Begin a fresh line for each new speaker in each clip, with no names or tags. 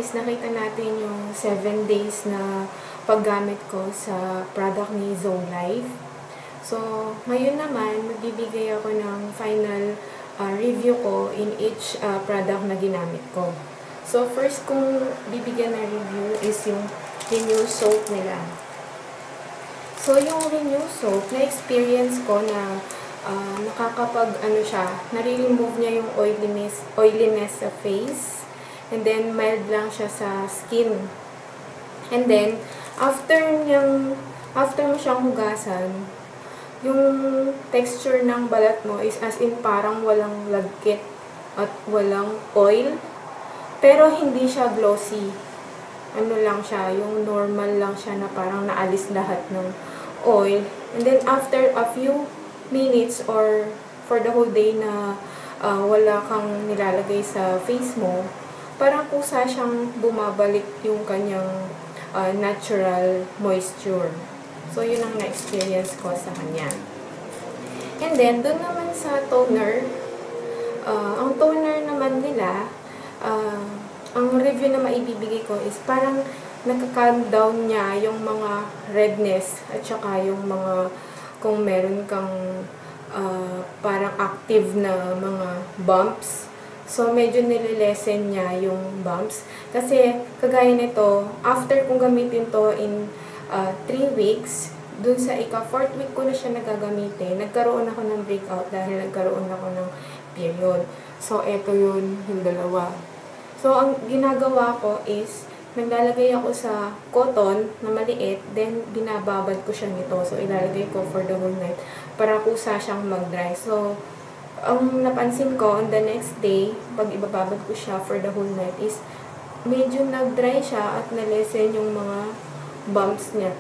is nakita natin yung 7 days na paggamit ko sa product ni Zone Life. So, ngayon naman, magbibigay ako ng final review ko in each product na ginamit ko. So, first kong bibigyan na review is yung Renew Soap nila. So, yung Renew Soap, na-experience ko na nare-remove niya yung oiliness sa face. And then, mild lang siya sa skin. And then, after mo siyang hugasan, yung texture ng balat mo is as in parang walang lagkit at walang oil. Pero, hindi siya glossy. Ano lang siya, yung normal lang siya na parang naalis lahat ng oil. And then, after a few minutes or for the whole day na wala kang nilalagay sa face mo, parang kusa siyang bumabalik yung kanyang natural moisture. So, yun ang na-experience ko sa kanya. And then, dun naman sa toner, ang toner naman nila, ang review na maibibigay ko is parang nagka-calm down niya yung mga redness at saka yung mga kung meron kang parang active na mga bumps. So, medyo nililesen niya yung bumps. Kasi, kagaya nito, after kong gamitin to in 3 weeks, dun sa ika-4th week ko na siya nagagamitin, nagkaroon ako ng breakout dahil nagkaroon ako ng period. So, eto yun, yung dalawa. So, ang ginagawa ko is, naglalagay ako sa cotton na maliit, then binababad ko siya nito. So, ilalagay ko for the whole night para kusa siyang mag-dry. So, ang napansin ko on the next day, pag ibababad ko siya for the whole night is medyo nag-dry siya at nalesen yung mga bumps niya.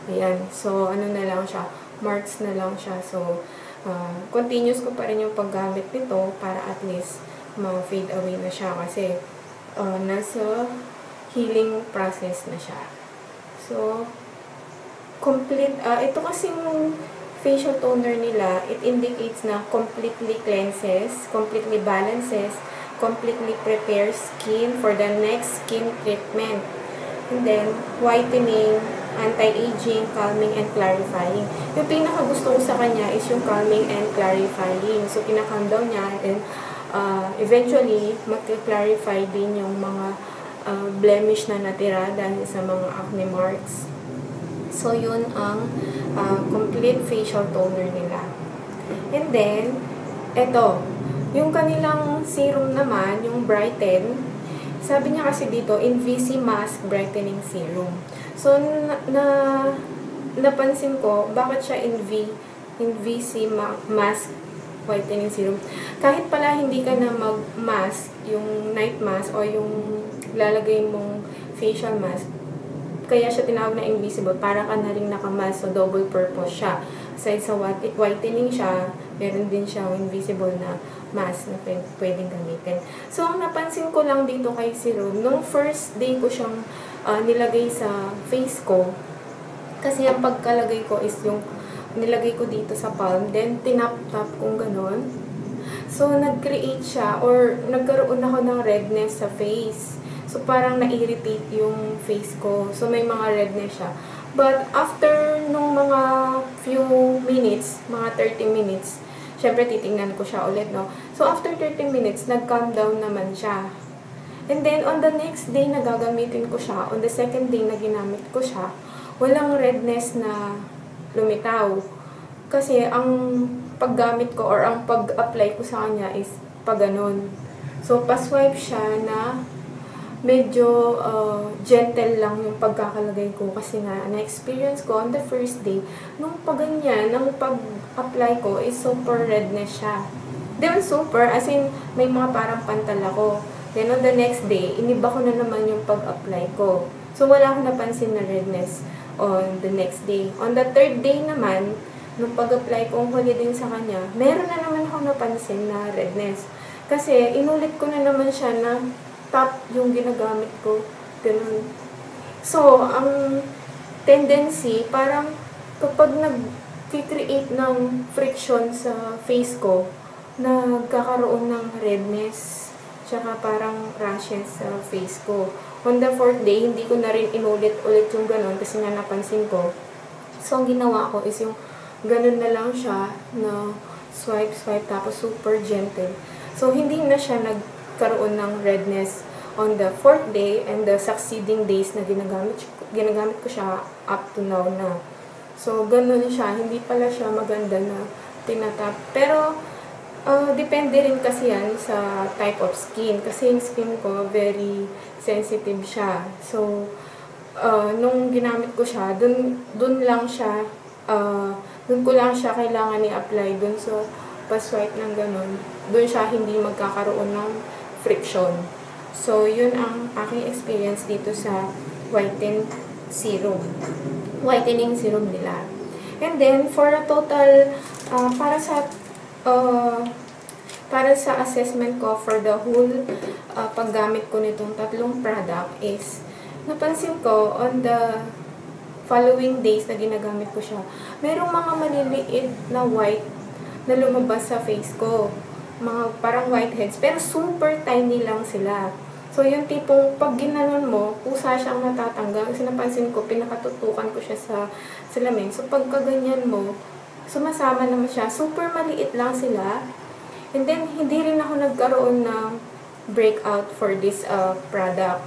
Ayan. So, ano na lang siya, marks na lang siya. So, continuous ko pa rin yung paggamit nito para at least ma-fade away na siya kasi nasa healing process na siya. So, complete, ito kasing facial toner nila, it indicates na completely cleanses, completely balances, completely prepares skin for the next skin treatment. And then, whitening, anti-aging, calming, and clarifying. Yung pinaka-gusto ko sa kanya is yung calming and clarifying. So, kinakam down niya, and eventually, mag-clarify din yung mga blemish na natira dahil sa mga acne marks. So, yun ang complete facial toner nila. And then, eto, yung kanilang serum naman, yung Brighten, sabi niya kasi dito, Invisi Mask Brightening Serum. So, napansin ko, bakit siya Invisi Mask Whitening Serum? Kahit pala hindi ka na mag-mask, yung night mask o yung lalagay mong facial mask, kaya siya tinawag na invisible, para ka na rin nakamask, so double purpose siya. Aside sa whitening siya, meron din siya invisible na mask na pwedeng gamitin. So, ang napansin ko lang dito kay serum, nung first day ko siyang nilagay sa face ko, kasi ang pagkalagay ko is yung nilagay ko dito sa palm, then tinap-tap kong ganon. So, nag-create siya, or nagkaroon ako ng redness sa face. So, parang na-irritate yung face ko. So, may mga redness siya. But, after nung mga few minutes, mga 30 minutes, syempre, titingnan ko siya ulit, no? So, after 30 minutes, nag-calm down naman siya. And then, on the next day na gagamitin ko siya, on the second day na ginamit ko siya, walang redness na lumitaw. Kasi, ang paggamit ko or ang pag-apply ko sa kanya is pag ganun. So, pa-swipe siya na medyo gentle lang yung pagkakalagay ko kasi nga na-experience ko on the first day nung pag-ganyan, nung pag-apply ko is super redness siya. Then super, as in may mga parang pantal ako. Then on the next day, iniba ko na naman yung pag-apply ko. So wala akong napansin na redness on the next day. On the third day naman, nung pag-apply ko, huli din sa kanya, meron na naman akong napansin na redness. Kasi inulit ko na naman siya na top yung ginagamit ko. Ganun. So, ang tendency, parang kapag nag-create ng friction sa face ko, nagkakaroon ng redness. tsaka parang rashes sa face ko. On the 4th day, hindi ko na rin inulit-ulit yung ganun kasi nga napansin ko. So, ang ginawa ko is yung ganun na lang siya na swipe, tapos super gentle. So, hindi na siya nagkaroon ng redness on the 4th day and the succeeding days na ginagamit ko siya up to now na. So, ganun siya. Hindi pala siya maganda na tinatap. Pero, depende rin kasi yan sa type of skin. Kasi yung skin ko, very sensitive siya. So, nung ginamit ko siya, dun lang siya, dun ko lang siya kailangan i-apply dun. So, pa-swipe ng ganun. Dun siya hindi magkakaroon ng friction. So, yun ang aking experience dito sa whitening serum nila. And then, for a total, para sa assessment ko for the whole paggamit ko nitong tatlong product is, napansin ko on the following days na ginagamit ko siya, merong mga maliliit na white na lumabas sa face ko. Mga parang whiteheads, pero super tiny lang sila. So, yung tipong pag ginanon mo, pusa siyang natatanggal. Kasi napansin ko, pinakatutukan ko siya sa salamin. So, pagka ganyan mo, sumasama naman siya. Super maliit lang sila. And then, hindi rin ako nagkaroon ng breakout for this product.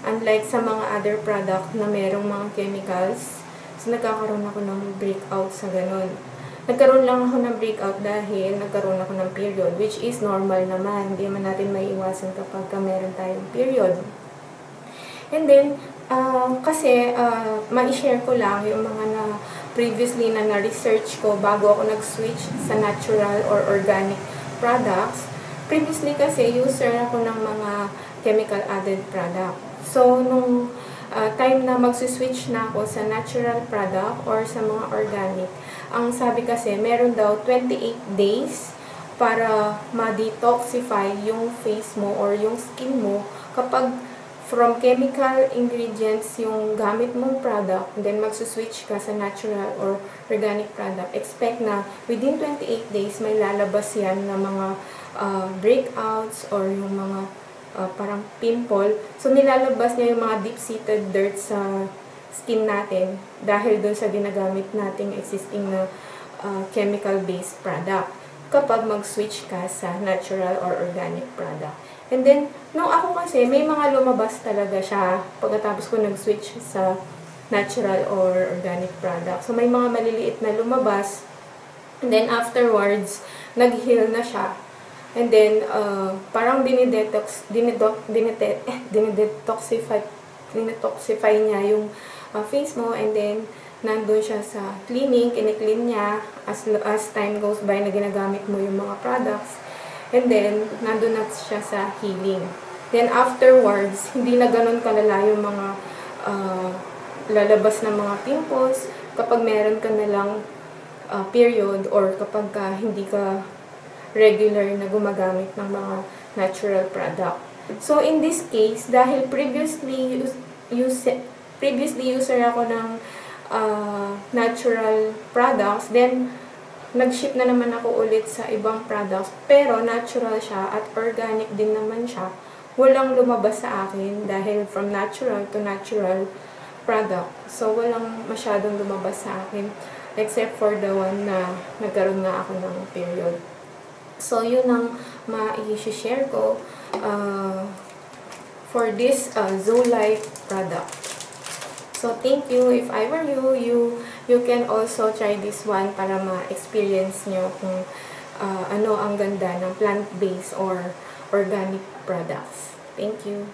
Unlike sa mga other product na merong mga chemicals, so nagkakaroon ako ng breakout sa ganun. Nagkaroon lang ako ng breakout dahil nagkaroon ako ng period, which is normal naman. Hindi naman natin maiiwasan kapag meron tayong period. And then, kasi ma-share ko lang yung mga previously na na-research ko bago ako nag-switch sa natural or organic products. Previously kasi, user ako ng mga chemical added product. So, nung time na mag-switch na ako sa natural product or sa mga organic, ang sabi kasi, meron daw 28 days para ma-detoxify yung face mo or yung skin mo kapag from chemical ingredients yung gamit mong product, then mag-switch ka sa natural or organic product. Expect na within 28 days may lalabas yan na mga breakouts or yung mga parang pimple. So, nilalabas niya yung mga deep-seated dirt sa skin natin dahil dun sa ginagamit nating existing na chemical-based product kapag mag-switch ka sa natural or organic product. And then, nung ako kasi, may mga lumabas talaga siya pagkatapos ko nag-switch sa natural or organic product. So, may mga maliliit na lumabas. And then, afterwards, nag-heal na siya. And then, parang dinetoxify niya yung face mo. And then, nandun siya sa cleaning, kine-clean niya as time goes by na ginagamit mo yung mga products. And then, nandun na siya sa healing. Then, afterwards, hindi na ganun kalala yung mga lalabas na mga pimples kapag meron ka na lang period or kapag hindi ka regular na gumagamit ng mga natural product. So, in this case, dahil previously user ako ng natural products, then nag-ship na naman ako ulit sa ibang products, pero natural siya at organic din naman siya. Walang lumabas sa akin dahil from natural to natural product. So, walang masyadong lumabas sa akin except for the one na nagkaroon nga ako ng period. So, yun ang ma-i-share ko for this Zoelife product. So, thank you. If I were you can also try this one para ma-experience nyo kung ano ang ganda ng plant-based or organic products. Thank you.